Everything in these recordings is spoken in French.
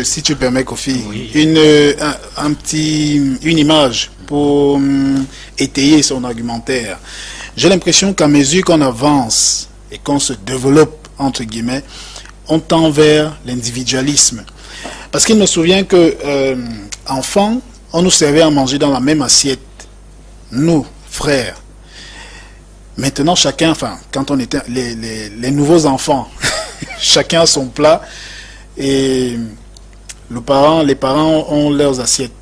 si tu permets, Kofi, Oui. une image pour étayer son argumentaire. J'ai l'impression qu'à mesure qu'on avance et qu'on se développe, entre guillemets, on tend vers l'individualisme. Parce qu'il me souvient que, enfant, on nous servait à manger dans la même assiette. Nous, frères. Maintenant, chacun, enfin, quand on était les nouveaux enfants, chacun a son plat et les parents ont leurs assiettes.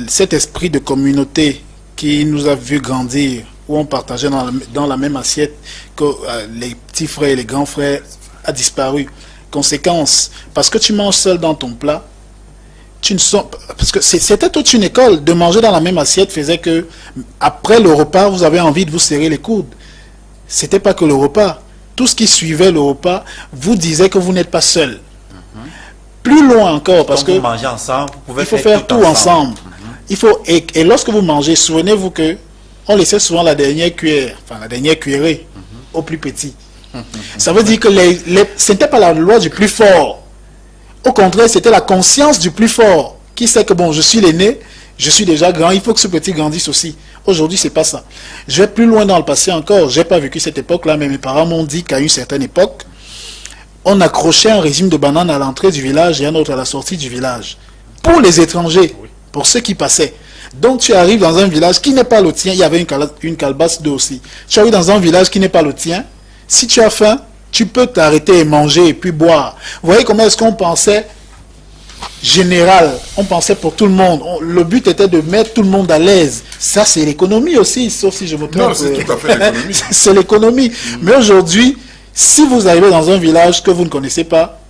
Cet esprit de communauté qui nous a vu grandir, où on partageait dans la même assiette que les petits frères et les grands frères, a disparu. Conséquence, parce que tu manges seul dans ton plat, parce que c'était toute une école. De manger dans la même assiette faisait que, après le repas, vous avez envie de vous serrer les coudes. C'était pas que le repas. Tout ce qui suivait le repas vous disait que vous n'êtes pas seul. Plus loin encore, parce que vous mangez ensemble, vous pouvez il faut faire tout ensemble. Et lorsque vous mangez, souvenez-vous que on laissait souvent la dernière cuillère, enfin la dernière cuillerée au plus petit. Ça veut dire que ce n'était pas la loi du plus fort. Au contraire, c'était la conscience du plus fort qui sait que bon, je suis l'aîné, je suis déjà grand, il faut que ce petit grandisse aussi. Aujourd'hui, c'est pas ça. Je vais plus loin dans le passé encore. J'ai pas vécu cette époque-là, mais mes parents m'ont dit qu'à une certaine époque, on accrochait un régime de bananes à l'entrée du village et un autre à la sortie du village. Pour les étrangers, pour ceux qui passaient. Donc tu arrives dans un village qui n'est pas le tien, il y avait une calebasse d'eau aussi. Tu arrives dans un village qui n'est pas le tien, si tu as faim, tu peux t'arrêter et manger et puis boire. Vous voyez comment est-ce qu'on pensait général, on pensait pour tout le monde. Le but était de mettre tout le monde à l'aise. Ça, c'est l'économie aussi, sauf si je me trompe. Non, c'est tout à fait l'économie. C'est l'économie. Mais aujourd'hui, si vous arrivez dans un village que vous ne connaissez pas,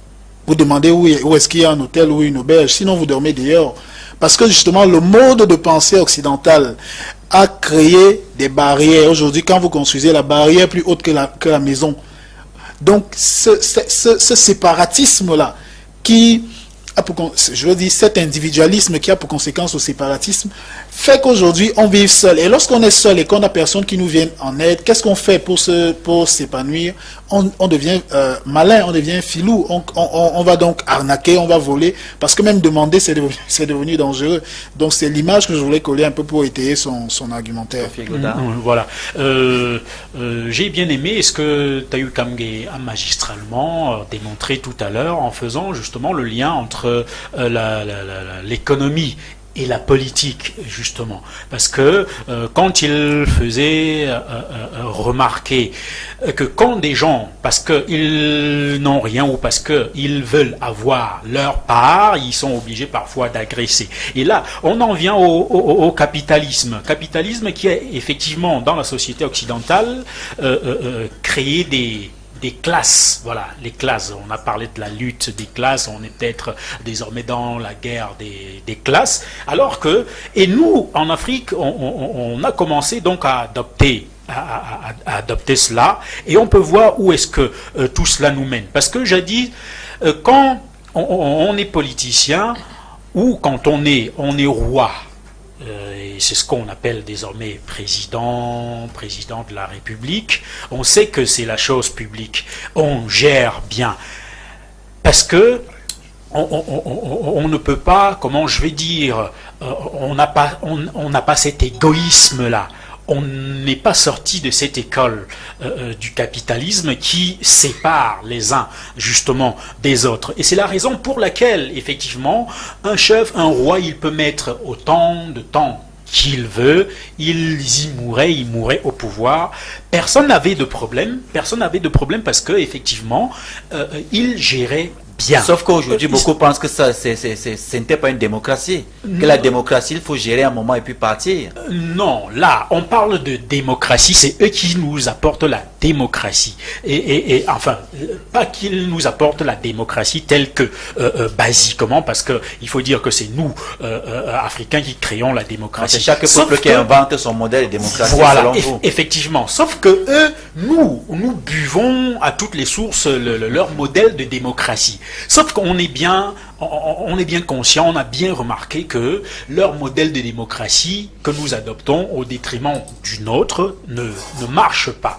vous demandez où est-ce qu'il y a un hôtel ou une auberge, sinon vous dormez dehors. Parce que justement, le mode de pensée occidental a créé des barrières. Aujourd'hui, quand vous construisez la barrière plus haute que la maison. Donc, ce séparatisme-là, qui a pour, je veux dire, cet individualisme qui a pour conséquence au séparatisme, fait qu'aujourd'hui, on vit seul. Et lorsqu'on est seul et qu'on n'a personne qui nous vienne en aide, qu'est-ce qu'on fait pour s'épanouir? On devient malin, on devient filou, on va donc arnaquer, on va voler, parce que même demander, c'est devenu dangereux. Donc c'est l'image que je voulais coller un peu pour étayer son argumentaire. Voilà. J'ai bien aimé ce que Taïu Kamge a magistralement démontré tout à l'heure en faisant justement le lien entre l'économie et la politique, justement. Parce que quand il faisait remarquer que quand des gens, parce qu'ils n'ont rien ou parce qu'ils veulent avoir leur part, ils sont obligés parfois d'agresser. Et là, on en vient au capitalisme. Capitalisme qui a effectivement, dans la société occidentale, créé des classes, voilà, les classes. On a parlé de la lutte des classes, on est peut-être désormais dans la guerre des classes, alors que, et nous, en Afrique, on a commencé donc à adopter cela, et on peut voir où est-ce que tout cela nous mène. Parce que jadis, quand on est politicien, ou quand on est roi, et c'est ce qu'on appelle désormais président de la République, on sait que c'est la chose publique, on gère bien, parce que on ne peut pas, comment je vais dire, on n'a pas cet égoïsme-là. On n'est pas sorti de cette école du capitalisme qui sépare les uns justement des autres. Et c'est la raison pour laquelle, effectivement, un chef, un roi, il peut mettre autant de temps qu'il veut, il mourait au pouvoir. Personne n'avait de problème parce que effectivement, il gérait bien. Sauf qu'aujourd'hui, beaucoup pensent que ce n'était pas une démocratie. Que la démocratie, il faut gérer un moment et puis partir. Non, là, on parle de démocratie, c'est eux qui nous apportent la démocratie. Et enfin, pas qu'ils nous apportent la démocratie telle que basiquement, parce que il faut dire que c'est nous, Africains, qui créons la démocratie. C'est chaque peuple qui invente son modèle démocratique, voilà, selon vous. Effectivement. Sauf que eux, nous buvons à toutes les sources leur modèle de démocratie. Sauf qu'on est bien conscient, on a bien remarqué que leur modèle de démocratie que nous adoptons au détriment du nôtre ne marche pas.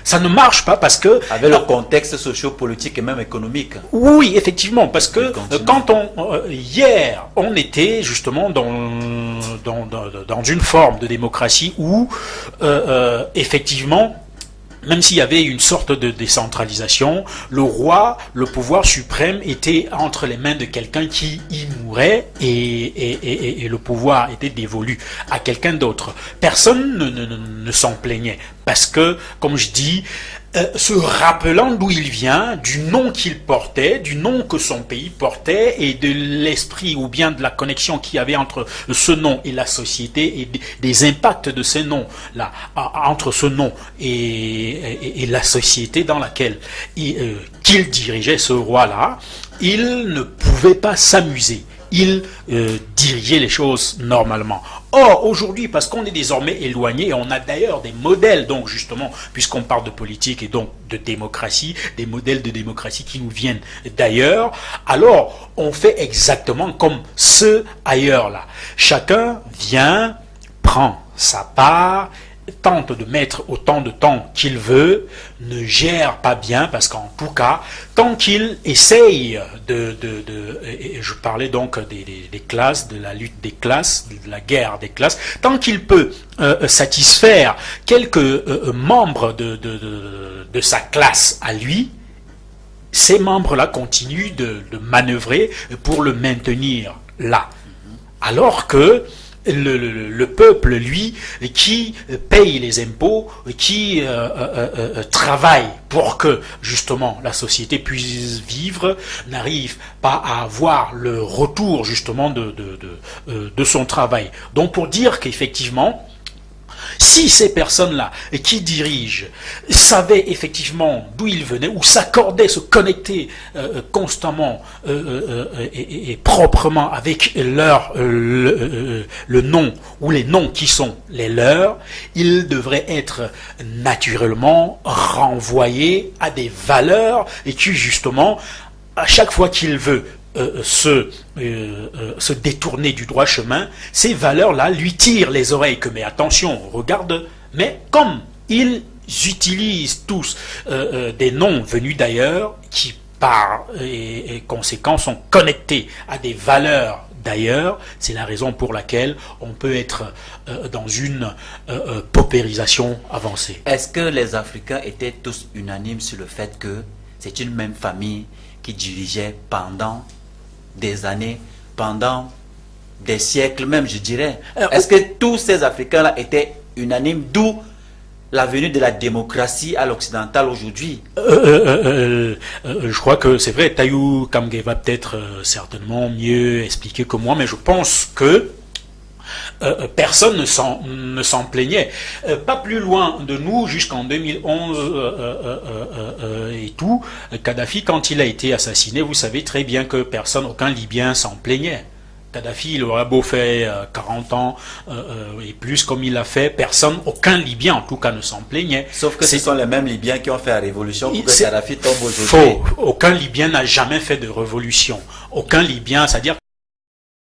Ça ne marche pas parce que... Avec le contexte socio-politique et même économique. Oui, effectivement, parce que Continue. hier, on était justement dans une forme de démocratie où, effectivement, même s'il y avait une sorte de décentralisation, le roi, le pouvoir suprême était entre les mains de quelqu'un qui y mourait et le pouvoir était dévolu à quelqu'un d'autre. Personne ne s'en plaignait parce que, comme je dis, se rappelant d'où il vient, du nom qu'il portait, du nom que son pays portait et de l'esprit ou bien de la connexion qu'il y avait entre ce nom et la société et des impacts de ces noms-là, entre ce nom et la société dans laquelle qu'il dirigeait, ce roi-là, il ne pouvait pas s'amuser. Il dirigeait les choses normalement. Or, aujourd'hui, parce qu'on est désormais éloigné, et on a d'ailleurs des modèles, donc justement, puisqu'on parle de politique et donc de démocratie, des modèles de démocratie qui nous viennent d'ailleurs, alors on fait exactement comme ceux ailleurs-là. Chacun vient, prend sa part, tente de mettre autant de temps qu'il veut, ne gère pas bien, parce qu'en tout cas, tant qu'il essaye et je parlais donc des classes, de la lutte des classes, de la guerre des classes, tant qu'il peut satisfaire quelques membres de sa classe à lui, ces membres-là continuent de manœuvrer pour le maintenir là. Alors que le peuple, lui, qui paye les impôts, qui travaille pour que, justement, la société puisse vivre, n'arrive pas à avoir le retour, justement, de son travail. Donc, pour dire qu'effectivement, si ces personnes-là qui dirigent savaient effectivement d'où ils venaient, ou s'accordaient, se connectaient constamment et proprement avec le nom ou les noms qui sont les leurs, ils devraient être naturellement renvoyés à des valeurs et qui justement, à chaque fois qu'il veut se détourner du droit chemin, ces valeurs-là lui tirent les oreilles que, mais attention, regarde, mais comme ils utilisent tous des noms venus d'ailleurs, qui par conséquent sont connectés à des valeurs d'ailleurs, c'est la raison pour laquelle on peut être dans une paupérisation avancée. Est-ce que les Africains étaient tous unanimes sur le fait que c'est une même famille qui dirigeait pendant des années, pendant des siècles même, je dirais? Est-ce que tous ces Africains-là étaient unanimes, d'où la venue de la démocratie à l'occidental aujourd'hui? Je crois que c'est vrai, Tayou Kamge va peut-être certainement mieux expliquer que moi, mais je pense que personne ne s'en plaignait. Pas plus loin de nous, jusqu'en 2011 et tout, Kadhafi, quand il a été assassiné, vous savez très bien que personne, aucun Libyen s'en plaignait. Kadhafi, il aurait beau faire 40 ans et plus comme il l'a fait, personne, aucun Libyen en tout cas ne s'en plaignait. Sauf que ce sont les mêmes Libyens qui ont fait la révolution pour que Kadhafi tombe aujourd'hui. Faux. Aucun Libyen n'a jamais fait de révolution. Aucun Libyen, c'est-à-dire